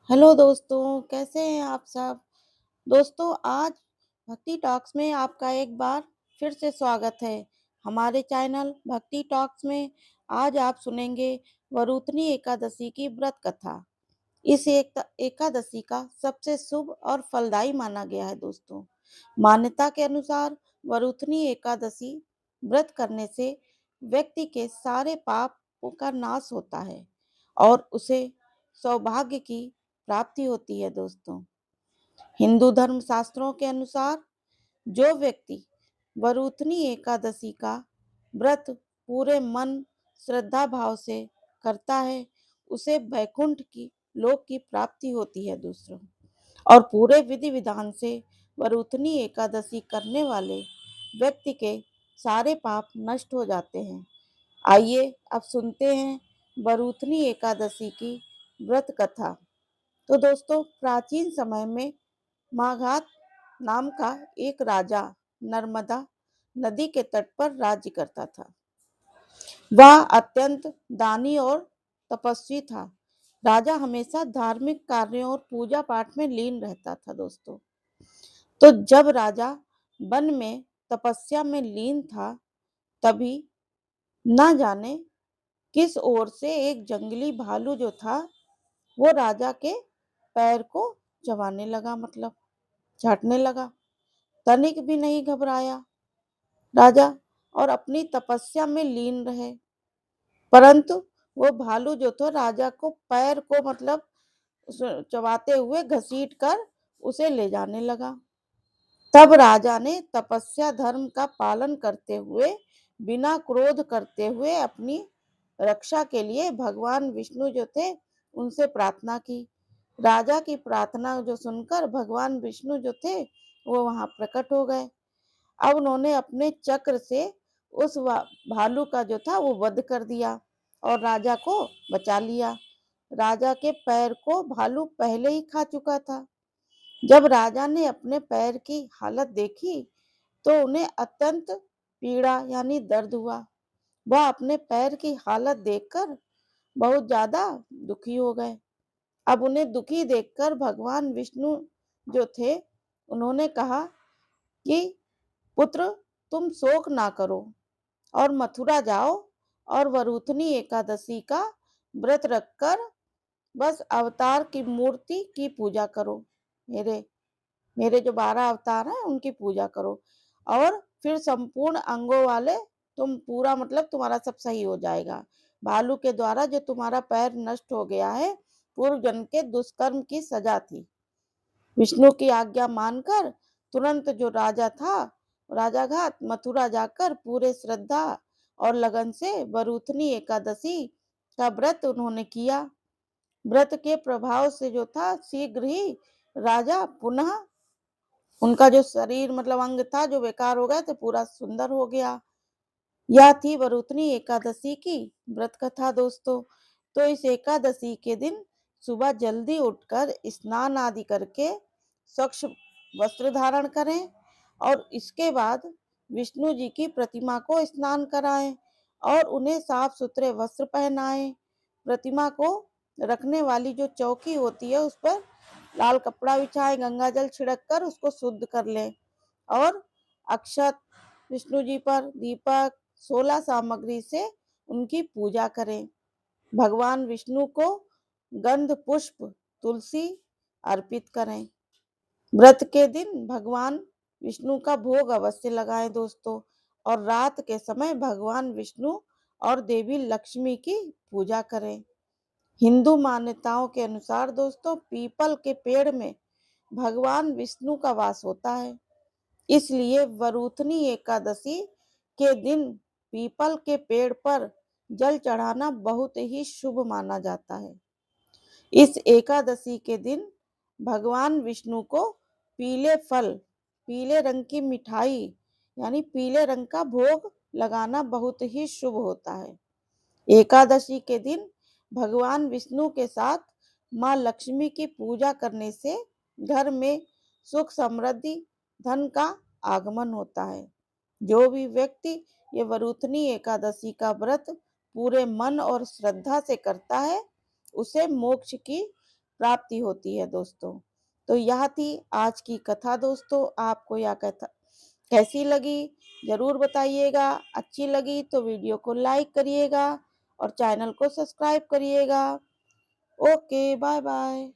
Hello दोस्तों, कैसे हैं आप सब? दोस्तों, आज भक्ति टॉक्स में आपका एक बार फिर से स्वागत है। हमारे चैनल भक्ति टॉक्स में आज आप सुनेंगे वरुथनी एकादशी की व्रत कथा। इस एकादशी का सबसे शुभ और फलदायी माना गया है दोस्तों। मान्यता के अनुसार वरुथनी एकादशी व्रत करने से व्यक्ति के सारे पापों का नाश होता है और उसे सौभाग्य की प्राप्ति होती है दोस्तों। हिंदू धर्म शास्त्रों के अनुसार जो व्यक्ति वरुथनी एकादशी का व्रत पूरे मन श्रद्धा भाव से करता है उसे वैकुंठ की लोक की प्राप्ति होती है दोस्तों। और पूरे विधि विधान से वरुथनी एकादशी करने वाले व्यक्ति के सारे पाप नष्ट हो जाते हैं। आइए अब सुनते हैं वरुथनी एकादशी की व्रत कथा। तो दोस्तों, प्राचीन समय में मागध नाम का एक राजा नर्मदा नदी के तट पर राज्य करता था। वह अत्यंत दानी और तपस्वी था। राजा हमेशा धार्मिक कार्यों और पूजा पाठ में लीन रहता था दोस्तों। तो जब राजा वन में तपस्या में लीन था, तभी न जाने किस ओर से एक जंगली भालू जो था वो राजा के पैर को चबाने लगा, मतलब चाटने लगा। तनिक भी नहीं घबराया राजा और अपनी तपस्या में लीन रहे। परंतु वो भालू जो था राजा को पैर को मतलब चबाते हुए घसीट कर उसे ले जाने लगा। तब राजा ने तपस्या धर्म का पालन करते हुए बिना क्रोध करते हुए अपनी रक्षा के लिए भगवान विष्णु जो थे उनसे प्रार्थना की। राजा की प्रार्थना जो सुनकर भगवान विष्णु जो थे वो वहां प्रकट हो गए। अब उन्होंने अपने चक्र से उस भालू का जो था वो वध कर दिया और राजा को बचा लिया। राजा के पैर को भालू पहले ही खा चुका था। जब राजा ने अपने पैर की हालत देखी तो उन्हें अत्यंत पीड़ा यानी दर्द हुआ। वह अपने पैर की हालत देखकर बहुत ज्यादा दुखी हो गए। अब उन्हें दुखी देखकर भगवान विष्णु जो थे उन्होंने कहा कि पुत्र, तुम शोक ना करो और मथुरा जाओ और वरुथनी एकादशी का व्रत रखकर बस अवतार की मूर्ति की पूजा करो। मेरे मेरे जो 12 अवतार हैं उनकी पूजा करो और फिर संपूर्ण अंगों वाले तुम पूरा मतलब तुम्हारा सब सही हो जाएगा। भालू के द्वारा जो तुम्हारा पैर नष्ट हो गया है पूर्व जन्म के दुष्कर्म की सजा थी। विष्णु की आज्ञा मानकर तुरंत जो राजा था राजा घाट मथुरा जाकर पूरे श्रद्धा और लगन से वरुथनी एकादशी का व्रत उन्होंने किया। व्रत के प्रभाव से जो था शीघ्र ही राजा पुनः उनका जो शरीर मतलब अंग था जो बेकार हो गया तो पूरा सुंदर हो गया। यह थी वरुथनी एकादशी की व्रत कथा दोस्तों। तो इस एकादशी के दिन सुबह जल्दी उठकर स्नान आदि करके स्वच्छ वस्त्र धारण करें और इसके बाद विष्णु जी की प्रतिमा को स्नान कराएं और उन्हें साफ सुथरे वस्त्र पहनाएं। प्रतिमा को रखने वाली जो चौकी होती है उस पर लाल कपड़ा बिछाएं, गंगा जल छिड़क कर उसको शुद्ध कर लें और अक्षत विष्णु जी पर दीपक 16 सामग्री से उनकी पूजा करें। भगवान विष्णु को गंध पुष्प तुलसी अर्पित करें। व्रत के दिन भगवान विष्णु का भोग अवश्य लगाएं दोस्तों और रात के समय भगवान विष्णु और देवी लक्ष्मी की पूजा करें। हिंदू मान्यताओं के अनुसार दोस्तों पीपल के पेड़ में भगवान विष्णु का वास होता है। इसलिए वरुथनी एकादशी के दिन पीपल के पेड़ पर जल चढ़ाना बहुत ही शुभ माना जाता है। इस एकादशी के दिन भगवान विष्णु को पीले फल पीले रंग की मिठाई यानी पीले रंग का भोग लगाना बहुत ही शुभ होता है। एकादशी के दिन भगवान विष्णु के साथ माँ लक्ष्मी की पूजा करने से घर में सुख समृद्धि धन का आगमन होता है। जो भी व्यक्ति ये वरुथनी एकादशी का व्रत पूरे मन और श्रद्धा से करता है उसे मोक्ष की प्राप्ति होती है दोस्तों। तो यह थी आज की कथा दोस्तों। आपको यह कथा कैसी लगी ज़रूर बताइएगा। अच्छी लगी तो वीडियो को लाइक करिएगा और चैनल को सब्सक्राइब करिएगा। Okay, bye bye.